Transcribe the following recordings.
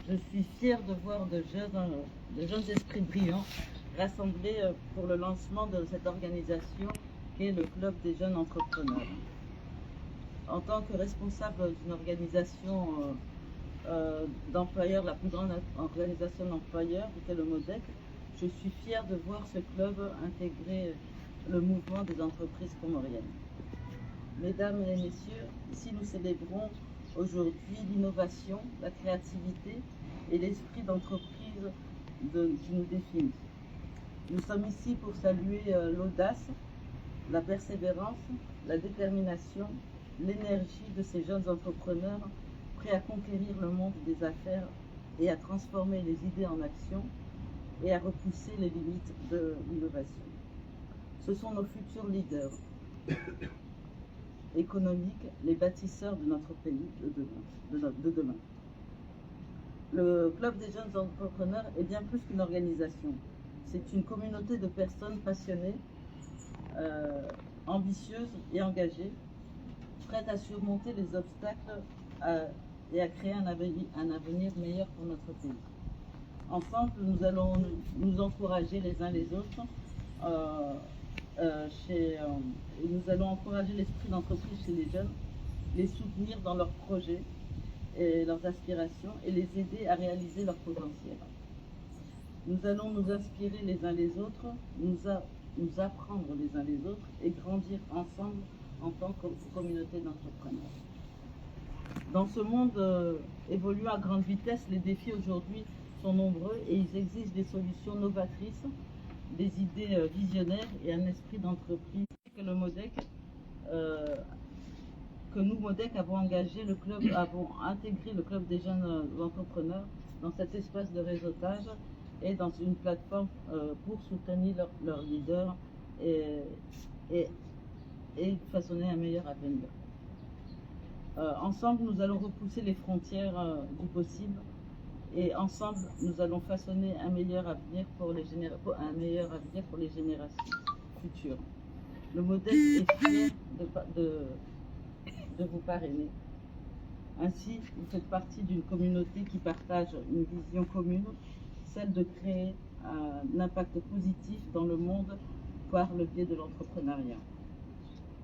Je suis fière de voir de jeunes esprits brillants rassemblés pour le lancement de cette organisation qui est le Club des jeunes entrepreneurs. En tant que responsable d'une organisation d'employeurs, la plus grande organisation d'employeurs, qui est le MODEC, je suis fière de voir ce club intégrer le mouvement des entreprises comoriennes. Mesdames et messieurs, ici nous célébrons aujourd'hui l'innovation, la créativité et l'esprit d'entreprise qui nous définit. Nous sommes ici pour saluer l'audace, la persévérance, la détermination, l'énergie de ces jeunes entrepreneurs prêts à conquérir le monde des affaires et à transformer les idées en action et à repousser les limites de l'innovation. Ce sont nos futurs leaders économiques, les bâtisseurs de notre pays de demain. Le Club des jeunes entrepreneurs est bien plus qu'une organisation. C'est une communauté de personnes passionnées, ambitieuses et engagées, prêtes à surmonter les obstacles et à créer un avenir meilleur pour notre pays. Ensemble, nous allons nous encourager les uns les autres nous allons encourager l'esprit d'entreprise chez les jeunes, les soutenir dans leurs projets et leurs aspirations et les aider à réaliser leur potentiel. Nous allons nous inspirer les uns les autres, nous apprendre les uns les autres et grandir ensemble en tant que communauté d'entrepreneurs. Dans ce monde évoluant à grande vitesse, les défis aujourd'hui sont nombreux et ils exigent des solutions novatrices, des idées visionnaires et un esprit d'entreprise. Que le MODEC, que nous MODEC avons intégré le Club des jeunes entrepreneurs dans cet espace de réseautage et dans une plateforme pour soutenir leurs leaders et façonner un meilleur avenir. Ensemble, nous allons repousser les frontières du possible et ensemble, nous allons façonner un meilleur avenir pour les générations futures. Le MODEC est fier de vous parrainer. Ainsi, vous faites partie d'une communauté qui partage une vision commune, celle de créer un impact positif dans le monde par le biais de l'entrepreneuriat.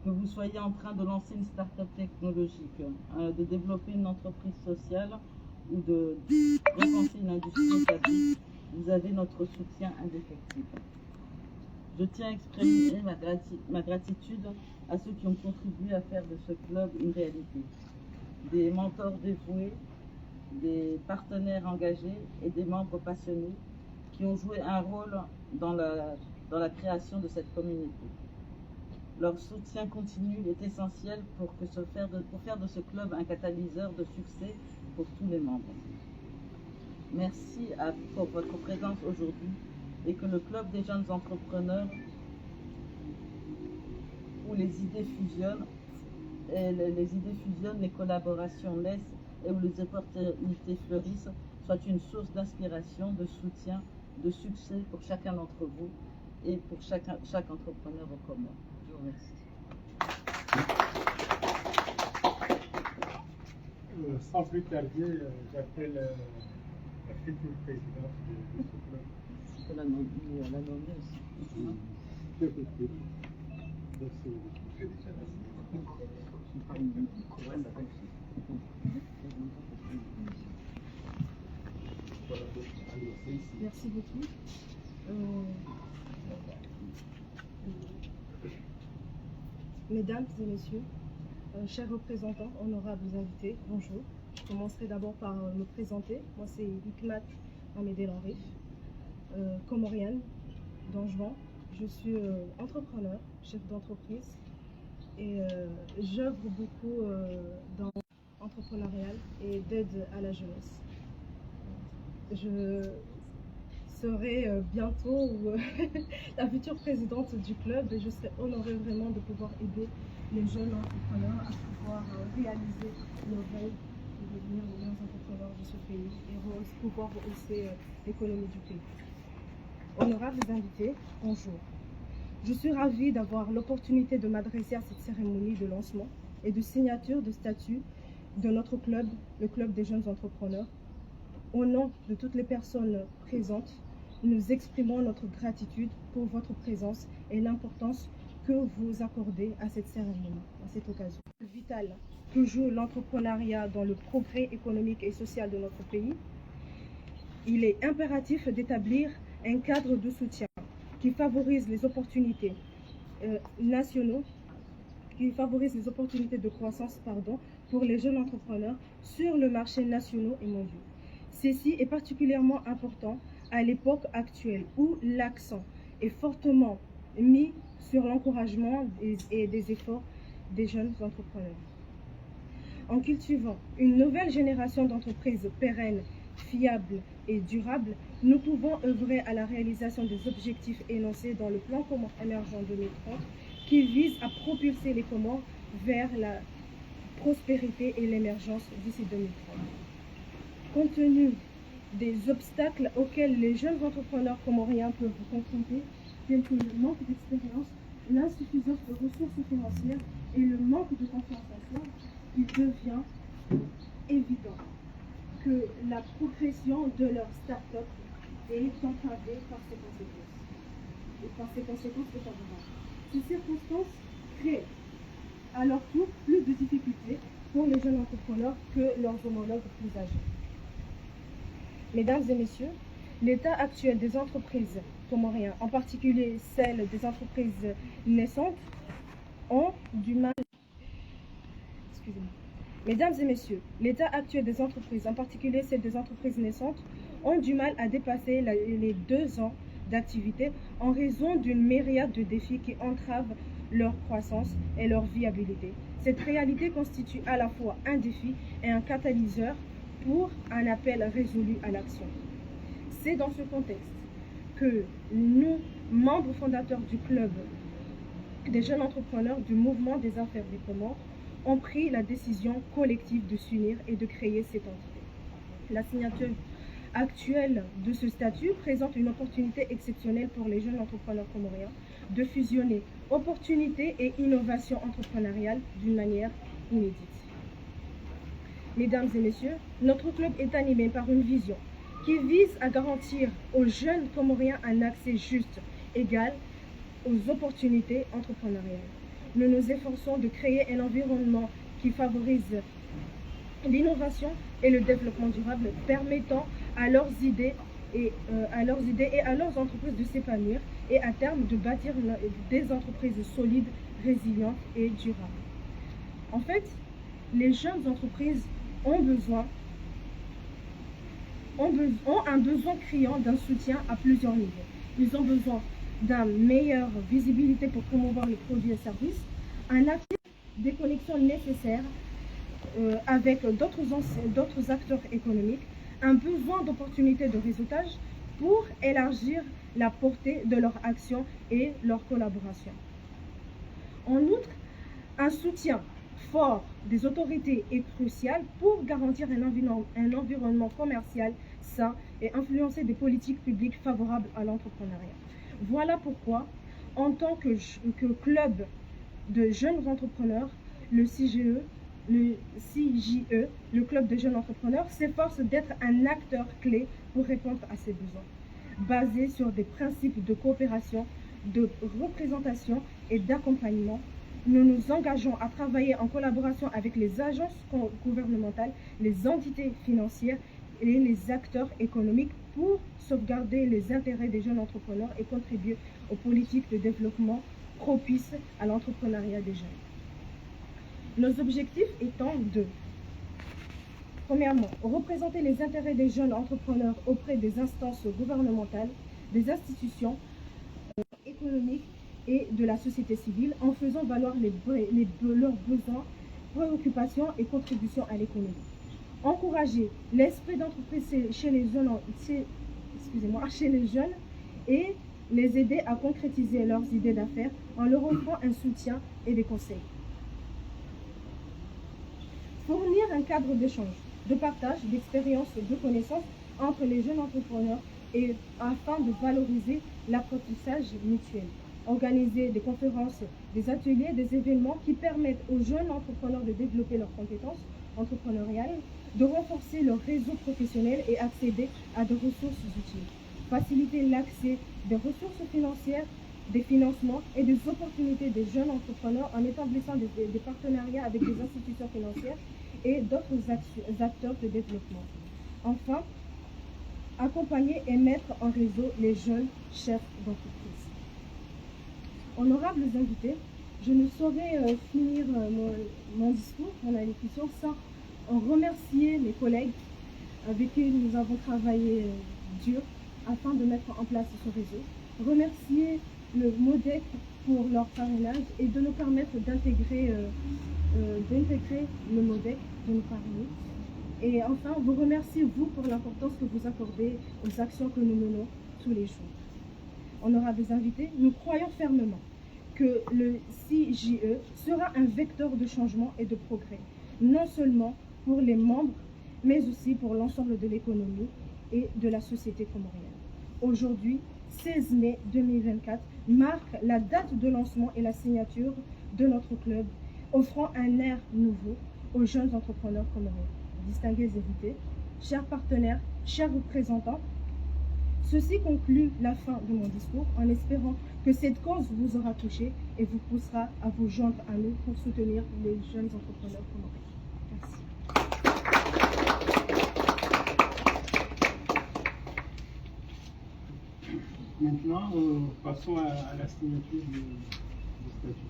Que vous soyez en train de lancer une start-up technologique, de développer une entreprise sociale ou de repenser une industrie établie, vous avez notre soutien indéfectible. Je tiens à exprimer ma gratitude à ceux qui ont contribué à faire de ce club une réalité. Des mentors dévoués, des partenaires engagés et des membres passionnés qui ont joué un rôle dans la création de cette communauté. Leur soutien continu est essentiel pour faire de ce club un catalyseur de succès pour tous les membres. Merci pour votre présence aujourd'hui et que le Club des jeunes entrepreneurs, où les idées fusionnent, les collaborations naissent et où les opportunités fleurissent, soit une source d'inspiration, de soutien, de succès pour chacun d'entre vous et pour chaque entrepreneur au commun. Je vous remercie. Sans plus tarder, j'appelle la future présidente de ce club. Je peux la nommer aussi. Merci beaucoup. Mesdames et messieurs, chers représentants, honorables invités, bonjour. Je commencerai d'abord par me présenter. Moi, c'est Hikmat Amédé-Larif, comorienne d'Angevin. Je suis entrepreneur, chef d'entreprise et j'œuvre beaucoup dans l'entrepreneuriat et d'aide à la jeunesse. Je serai bientôt la future présidente du club et je serai honorée vraiment de pouvoir aider les jeunes entrepreneurs à pouvoir réaliser leur rêve de devenir les meilleurs entrepreneurs de ce pays et pouvoir rehausser l'économie du pays. Honorables invités, bonjour. Je suis ravie d'avoir l'opportunité de m'adresser à cette cérémonie de lancement et de signature de statut de notre club, le Club des jeunes entrepreneurs. Au nom de toutes les personnes présentes, nous exprimons notre gratitude pour votre présence et l'importance que vous accordez à cette cérémonie, à cette occasion. Vital que joue l'entrepreneuriat dans le progrès économique et social de notre pays, il est impératif d'établir un cadre de soutien qui favorise les opportunités de croissance pour les jeunes entrepreneurs sur le marché national et mondial. Ceci est particulièrement important à l'époque actuelle où l'accent est fortement mis sur l'encouragement et des efforts des jeunes entrepreneurs. En cultivant une nouvelle génération d'entreprises pérennes, fiables et durables, nous pouvons œuvrer à la réalisation des objectifs énoncés dans le plan commun émergent 2030 qui vise à propulser les Comores vers la prospérité et l'émergence d'ici 2030. Compte tenu des obstacles auxquels les jeunes entrepreneurs comoriens peuvent confronter, tels que le manque d'expérience, l'insuffisance de ressources financières et le manque de confiance en soi, il devient évident que la progression de leur start-up est entravée par ces conséquences, et par ces conséquences défavorables. Ces circonstances créent à leur tour plus de difficultés pour les jeunes entrepreneurs que leurs homologues plus âgés. Mesdames et messieurs, l'état actuel des entreprises comoriennes, en particulier celles des entreprises naissantes, ont du mal. Mesdames et messieurs, l'état actuel des entreprises, en particulier celles des entreprises naissantes, ont du mal à dépasser les 2 ans d'activité en raison d'une myriade de défis qui entravent leur croissance et leur viabilité. Cette réalité constitue à la fois un défi et un catalyseur pour un appel résolu à l'action. C'est dans ce contexte que nous, membres fondateurs du club des jeunes entrepreneurs du mouvement des affaires des Comores, ont pris la décision collective de s'unir et de créer cette entité. La signature actuelle de ce statut présente une opportunité exceptionnelle pour les jeunes entrepreneurs comoriens de fusionner opportunité et innovation entrepreneuriale d'une manière inédite. Mesdames et messieurs, notre club est animé par une vision qui vise à garantir aux jeunes comoriens un accès juste, égal aux opportunités entrepreneuriales. Nous nous efforçons de créer un environnement qui favorise l'innovation et le développement durable, permettant à leurs idées et à leurs entreprises de s'épanouir et à terme de bâtir des entreprises solides, résilientes et durables. En fait, les jeunes entreprises ont un besoin criant d'un soutien à plusieurs niveaux. Ils ont besoin d'une meilleure visibilité pour promouvoir les produits et services, un accès des connexions nécessaires avec d'autres acteurs économiques, un besoin d'opportunités de réseautage pour élargir la portée de leur action et leur collaboration. En outre, un soutien fort des autorités est crucial pour garantir un environnement commercial sain et influencer des politiques publiques favorables à l'entrepreneuriat. Voilà pourquoi, en tant que club de jeunes entrepreneurs, le CJE, le club de jeunes entrepreneurs, s'efforce d'être un acteur clé pour répondre à ces besoins, basé sur des principes de coopération, de représentation et d'accompagnement. Nous nous engageons à travailler en collaboration avec les agences gouvernementales, les entités financières et les acteurs économiques pour sauvegarder les intérêts des jeunes entrepreneurs et contribuer aux politiques de développement propices à l'entrepreneuriat des jeunes. Nos objectifs étant de, premièrement, représenter les intérêts des jeunes entrepreneurs auprès des instances gouvernementales, des institutions économiques et de la société civile en faisant valoir leurs besoins, préoccupations et contributions à l'économie. Encourager l'esprit d'entreprise chez les jeunes et les aider à concrétiser leurs idées d'affaires en leur offrant un soutien et des conseils. Fournir un cadre d'échange, de partage, d'expériences, de connaissances entre les jeunes entrepreneurs et afin de valoriser l'apprentissage mutuel. Organiser des conférences, des ateliers, des événements qui permettent aux jeunes entrepreneurs de développer leurs compétences entrepreneuriales, de renforcer leur réseau professionnel et accéder à des ressources utiles, faciliter l'accès des ressources financières, des financements et des opportunités des jeunes entrepreneurs en établissant des partenariats avec des institutions financières et d'autres acteurs de développement. Enfin, accompagner et mettre en réseau les jeunes chefs d'entreprise. Honorables invités, je ne saurais finir mon discours, mon allocution, sans remercier mes collègues avec qui nous avons travaillé dur afin de mettre en place ce réseau, remercier le MODEC pour leur parrainage et de nous permettre d'intégrer le MODEC, de nous parrainer. Et enfin, vous remercier, vous, pour l'importance que vous accordez aux actions que nous menons tous les jours. Honorables invités, nous croyons fermement que le CJE sera un vecteur de changement et de progrès, non seulement pour les membres, mais aussi pour l'ensemble de l'économie et de la société comorienne. Aujourd'hui, 16 mai 2024, marque la date de lancement et la signature de notre club, offrant un air nouveau aux jeunes entrepreneurs comoriens. Distingués invités, chers partenaires, chers représentants, ceci conclut la fin de mon discours en espérant que cette cause vous aura touché et vous poussera à vous joindre à nous pour soutenir les jeunes entrepreneurs comoriens. Merci. Maintenant, passons à la signature du statut.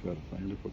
Claro, fine, look.